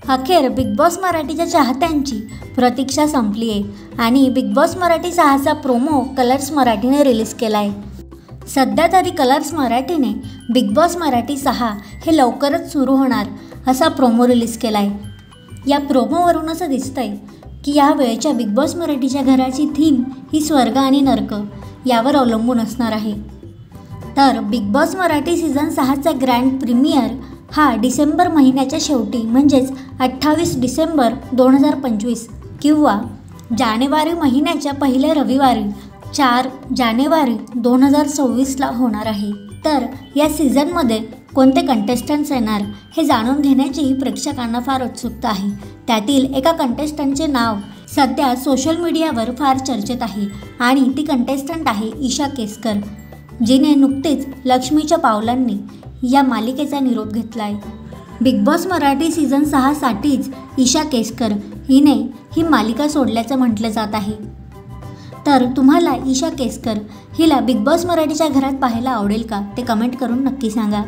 अखेर big boss मराठीच्या चाहत्यांची प्रतीक्षा संपली आहे आणि बिग बॉस मराठी 6चा प्रोमो कलर्स मराठीने रिलीज केला आहे। सध्या तरी कलर्स मराठीने बिग बॉस मराठी 6 हे लवकरच सुरू होणार असा प्रोमो रिलीज केला आहे। या प्रोमोवरून असं दिसतंय की या वेळच्या बिग बॉस मराठीच्या घराची थीम ही स्वर्ग आणि नर्क यावर अवलंबून असणार आहे। तर बिग बॉस मराठी सीझन 6चा ग्रँड प्रीमियर हा डिसेंबर महिन्याच्या शेवटी म्हणजेच 28 डिसेंबर 2025 किंवा जानेवारी महिन्याच्या पहिल्या रविवारी 4 जानेवारी 2026ला होणार आहे। तर या सीझनमध्ये कोणते कंटेस्टंट्स येणार हे जाणून घेण्याची प्रेक्षकांना फार उत्सुकता आहे। त्यातील एका कंटेस्टंटचे नाव सध्या सोशल मीडियावर फार चर्चेत आहे आणि ती कंटेस्टंट आहे ईशा केसकर, जिने नुकतेच लक्ष्मीच्या पावलांनी या मालिकेचा निरोप घेतला आहे। बिग बॉस मराठी सीझन 6साठीच ईशा केसकर हिने ही मालिका सोडल्याचं म्हटलं जात आहे। तर तुम्हाला ईशा केसकर हिला बिग बॉस मराठीच्या घरात पाहायला आवडेल का ते कमेंट करून नक्की सांगा।